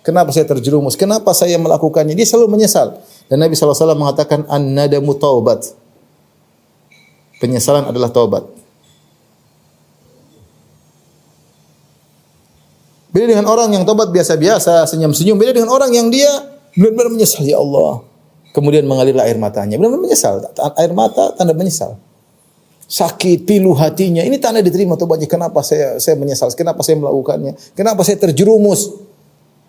Kenapa saya terjerumus? Kenapa saya melakukannya? Dia selalu menyesal. Dan Nabi SAW mengatakan an-nadamu taubat. Penyesalan adalah taubat. Beda dengan orang yang taubat biasa-biasa, senyum-senyum. Beda dengan orang yang dia benar-benar menyesal, ya Allah. Kemudian mengalirlah air matanya. Benar-benar menyesal. Air mata tanda menyesal. Sakit, pilu hatinya. Ini tanda diterima taubatnya. Kenapa saya menyesal? Kenapa saya melakukannya? Kenapa saya terjerumus?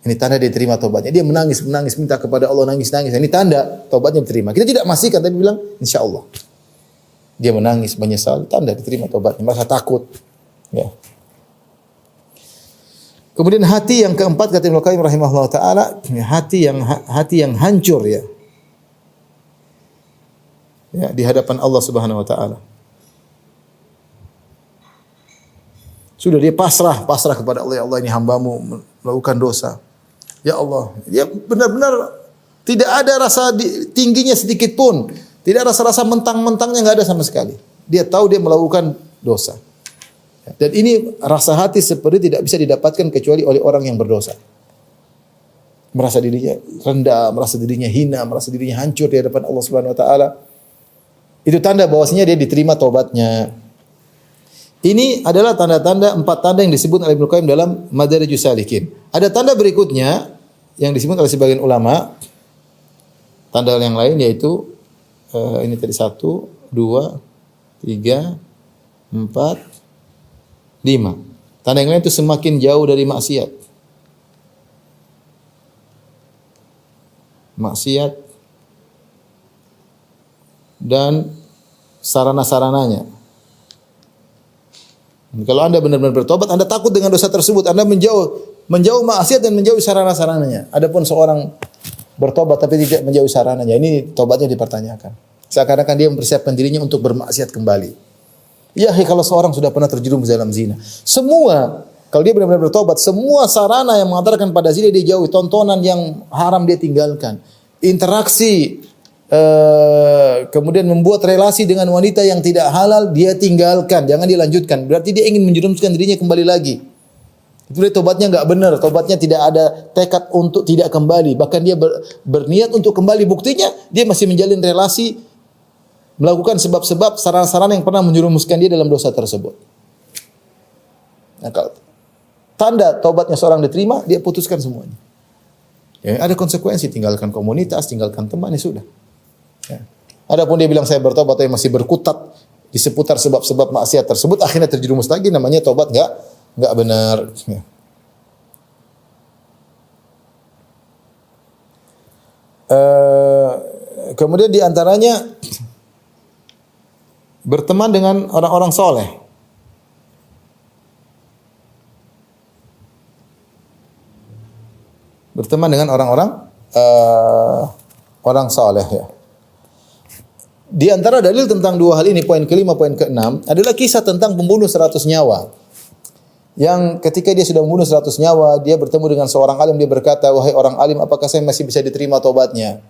Ini tanda diterima taubatnya. Dia menangis minta kepada Allah, nangis. Ini tanda taubatnya diterima. Kita tidak memastikan tapi bilang insyaallah. dia menangis, menyesal, tanda diterima tobatnya, merasa takut. Ya. Kemudian hati yang keempat kata Ibnu Qayyim rahimahullah taala, hati yang hancur ya. Ya, di hadapan Allah Subhanahu wa taala. Sudah dia pasrah kepada Allah, ya Allah ini hambamu melakukan dosa. Ya Allah, dia benar-benar tidak ada rasa tingginya sedikit pun. Tidak ada rasa mentang-mentangnya, enggak ada sama sekali. Dia tahu dia melakukan dosa. Dan ini rasa hati seperti tidak bisa didapatkan kecuali oleh orang yang berdosa. Merasa dirinya rendah, merasa dirinya hina, merasa dirinya hancur di hadapan Allah Subhanahu wa taala. Itu tanda bahwasanya dia diterima tobatnya. Ini adalah tanda-tanda, 4 tanda yang disebut oleh Ibnu Qayyim dalam Madarijus Salikin. Ada tanda berikutnya yang disebut oleh sebagian ulama. Tanda yang lain yaitu ini tadi 1, 2, 3, 4, 5. Tanda yang lain itu semakin jauh dari maksiat. Maksiat dan sarana-sarananya. Kalau Anda benar-benar bertobat, Anda takut dengan dosa tersebut, Anda menjauh maksiat dan menjauhi sarana-sarananya. Adapun seorang bertobat tapi tidak menjauhi sarananya, ini tobatnya dipertanyakan. Seakan-akan dia mempersiapkan dirinya untuk bermaksiat kembali. Ya, kalau seorang sudah pernah terjerumus dalam zina, kalau dia benar-benar bertobat, semua sarana yang mengantarkan pada zina dia jauhi, tontonan yang haram dia tinggalkan, interaksi, kemudian membuat relasi dengan wanita yang tidak halal dia tinggalkan, jangan dilanjutkan. Berarti dia ingin menjerumuskan dirinya kembali lagi. Itu dia tobatnya enggak benar, tobatnya tidak ada tekad untuk tidak kembali, bahkan dia berniat untuk kembali. Buktinya dia masih menjalin relasi, melakukan sebab-sebab sarana-sarana yang pernah menjerumuskan dia dalam dosa tersebut. Nah, kalau tanda tobatnya seorang diterima, dia putuskan semuanya. Ya, ada konsekuensi, tinggalkan komunitas, tinggalkan teman, ya sudah. Ya. Adapun dia bilang saya bertobat tapi masih berkutat di seputar sebab-sebab maksiat tersebut, akhirnya terjerumus lagi, namanya tobat enggak benar. Ya. Kemudian di antaranya berteman dengan orang-orang soleh. Berteman dengan orang-orang orang soleh ya. Di antara dalil tentang 2 hal ini, poin ke-5, poin ke-6 adalah kisah tentang pembunuh 100 nyawa. Yang ketika dia sudah membunuh 100 nyawa, dia bertemu dengan seorang alim, dia berkata, "Wahai orang alim, apakah saya masih bisa diterima tobatnya?"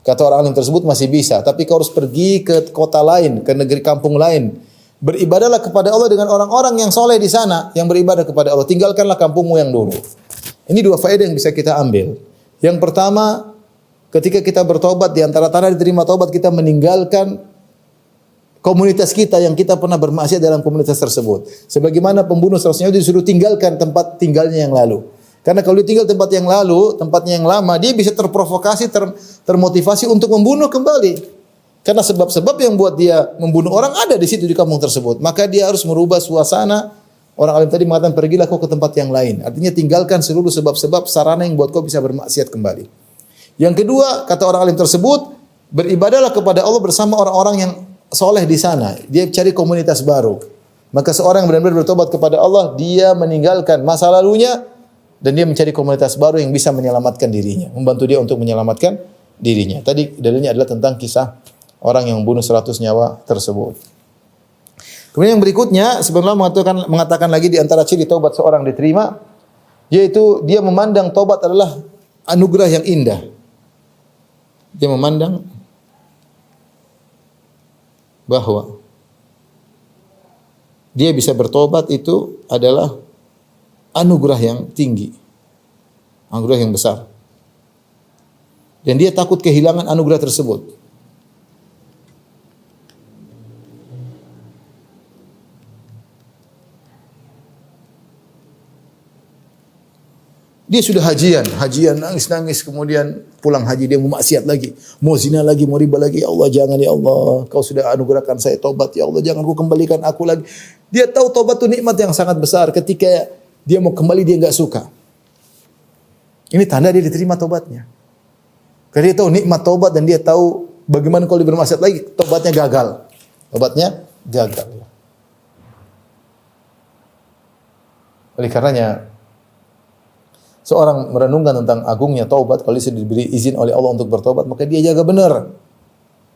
Kata orang alim tersebut, "Masih bisa, tapi kau harus pergi ke kota lain, ke negeri kampung lain. Beribadahlah kepada Allah dengan orang-orang yang soleh di sana, yang beribadah kepada Allah. Tinggalkanlah kampungmu yang dulu." Ini 2 faedah yang bisa kita ambil. Yang pertama, ketika kita bertobat, di antara tanda diterima tobat, kita meninggalkan komunitas kita yang kita pernah bermaksiat dalam komunitas tersebut. Sebagaimana pembunuh 100 nyawa disuruh tinggalkan tempat tinggalnya yang lalu. Karena kalau dia tinggal tempat yang lalu, tempatnya yang lama, dia bisa terprovokasi, termotivasi untuk membunuh kembali. Karena sebab-sebab yang buat dia membunuh orang ada di situ di kampung tersebut. Maka dia harus merubah suasana. Orang alim tadi mengatakan, pergilah kau ke tempat yang lain. Artinya tinggalkan seluruh sebab-sebab sarana yang buat kau bisa bermaksiat kembali. Yang kedua, kata orang alim tersebut, beribadahlah kepada Allah bersama orang-orang yang soleh di sana. Dia cari komunitas baru. Maka seorang yang benar-benar bertobat kepada Allah, dia meninggalkan masa lalunya, dan dia mencari komunitas baru yang bisa menyelamatkan dirinya, membantu dia untuk menyelamatkan dirinya. Tadi dalilnya adalah tentang kisah orang yang membunuh 100 nyawa tersebut. Kemudian yang berikutnya, sebenarnya mengatakan lagi di antara ciri taubat seorang diterima, yaitu dia memandang taubat adalah anugerah yang indah. Dia memandang bahwa dia bisa bertobat itu adalah anugerah yang tinggi, anugerah yang besar. Dan dia takut kehilangan anugerah tersebut. Dia sudah hajian nangis-nangis, kemudian pulang haji dia mau maksiat lagi, mau zina lagi, mau riba lagi. Ya Allah, jangan ya Allah, kau sudah anugerahkan saya tobat, ya Allah jangan kau kembalikan aku lagi. Dia tahu tobat itu nikmat yang sangat besar. Ketika dia mau kembali dia enggak suka. Ini tanda dia diterima tobatnya. Karena dia tahu nikmat tobat dan dia tahu bagaimana kalau dia bermaksiat lagi tobatnya gagal. Tobatnya gagal. Oleh karenanya seorang merenungkan tentang agungnya taubat, kalau dia diberi izin oleh Allah untuk bertobat, maka dia jaga benar.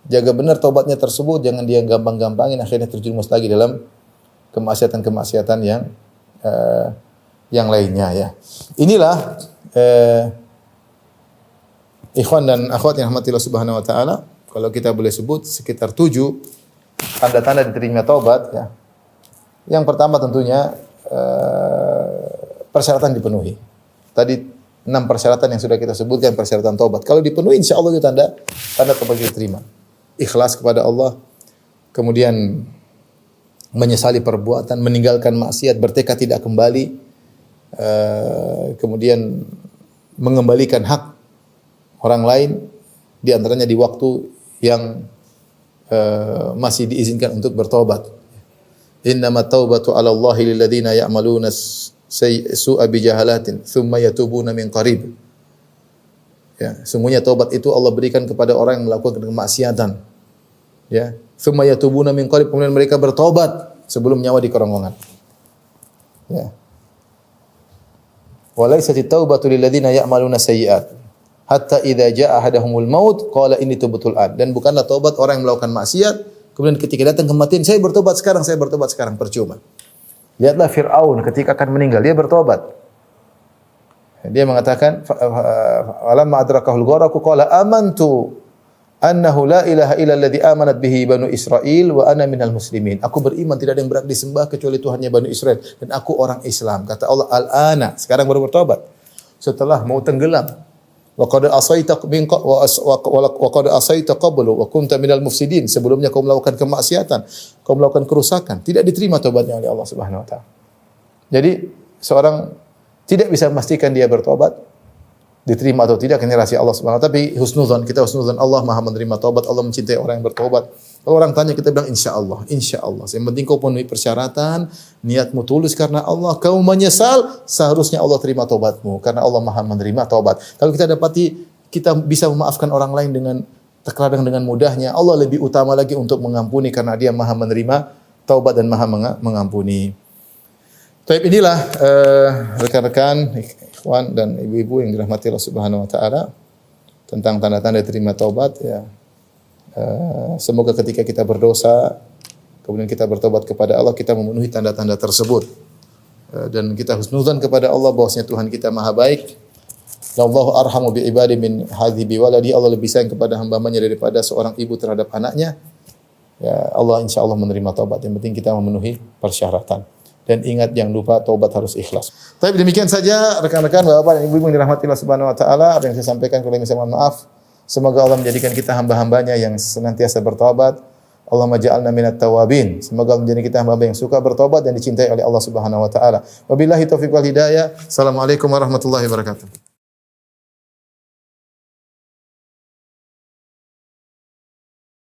Jaga benar taubatnya tersebut, jangan dia gampang-gampangin akhirnya terjerumus lagi dalam kemaksiatan-kemaksiatan yang lainnya ya. Inilah ikhwan dan akhwat yang rahmatillah subhanahu wa taala, kalau kita boleh sebut sekitar 7 tanda-tanda diterima taubat ya. Yang pertama tentunya persyaratan dipenuhi. Tadi 6 persyaratan yang sudah kita sebutkan persyaratan taubat. Kalau dipenuhi insyaallah itu tanda taubat diterima. Ikhlas kepada Allah, kemudian menyesali perbuatan, meninggalkan maksiat, bertekad tidak kembali, kemudian mengembalikan hak orang lain, di antaranya di waktu yang masih diizinkan untuk bertobat. Innamat taubatu 'ala Allahi lil ladzina ya'maluna su'a bi jahalatin tsumma yatubuna min qarib. Ya, sungguhnya taubat itu Allah berikan kepada orang yang melakukan kemaksiatan. Ya, tsumma yatubuna min qarib, kemudian mereka bertobat sebelum nyawa di kerongkongan. Ya. Walaysat at-taubatu lil ladzina ya'maluna sayyi'at hatta idza jaa ahaduhumul maut qala inni tubtu al-an. Dan bukanlah taubat orang yang melakukan maksiat kemudian ketika datang kematian saya bertobat sekarang, percuma. Lihatlah Fir'aun ketika akan meninggal dia bertobat. Dia mengatakan alamma adrakahul gharaqu qala amantu annahu la ilaha illa alladhi amanat bihi banu Israil wa ana minal muslimin. Aku beriman tidak ada yang berhak disembah kecuali Tuhannya Bani Israel dan aku orang Islam. Kata Allah al-ana, sekarang baru bertobat. Setelah mau tenggelam. Wa qad asaita qablu wa kunta minal mufsidin. Sebelumnya kau melakukan kemaksiatan, kau melakukan kerusakan. Tidak diterima taubatnya oleh Allah Subhanahu wa taala. Jadi seorang tidak bisa memastikan dia bertobat diterima atau tidak, ini rahasia Allah Subhanahu wa taala. Tapi husnuzan, kita husnuzan Allah Maha menerima taubat, Allah mencintai orang yang bertobat. Kalau orang tanya kita bilang insyaallah. Yang penting kau penuhi persyaratan, niatmu tulus karena Allah, kau menyesal, seharusnya Allah terima taubatmu karena Allah Maha menerima taubat. Kalau kita dapati kita bisa memaafkan orang lain terkadang dengan mudahnya, Allah lebih utama lagi untuk mengampuni karena Dia Maha menerima taubat dan Maha mengampuni. Baik, inilah rekan-rekan, ikhwan dan ibu-ibu yang dirahmati Allah Subhanahu wa taala tentang tanda-tanda terima taubat ya. Semoga ketika kita berdosa kemudian kita bertobat kepada Allah, kita memenuhi tanda-tanda tersebut. Dan kita husnuzan kepada Allah bahwasanya Tuhan kita Maha baik. Wallahu arhamu bi ibadi min hadhi bi waladi. Allah lebih sayang kepada hamba-Nya daripada seorang ibu terhadap anaknya. Ya, Allah insyaallah menerima taubat. Yang penting kita memenuhi persyaratan. Dan ingat, jangan lupa taubat harus ikhlas. Tapi demikian saja rekan-rekan, Bapak dan Ibu yang dirahmati Allah Subhanahu wa taala, apa yang saya sampaikan kalau saya mohon maaf. Semoga Allah menjadikan kita hamba-hambanya yang senantiasa bertobat. Allahumma ja'alna minat tawabin. Semoga Allah menjadikan kita hamba yang suka bertobat dan dicintai oleh Allah Subhanahu wa taala. Wabillahi taufiq wal hidayah. Assalamualaikum warahmatullahi wabarakatuh.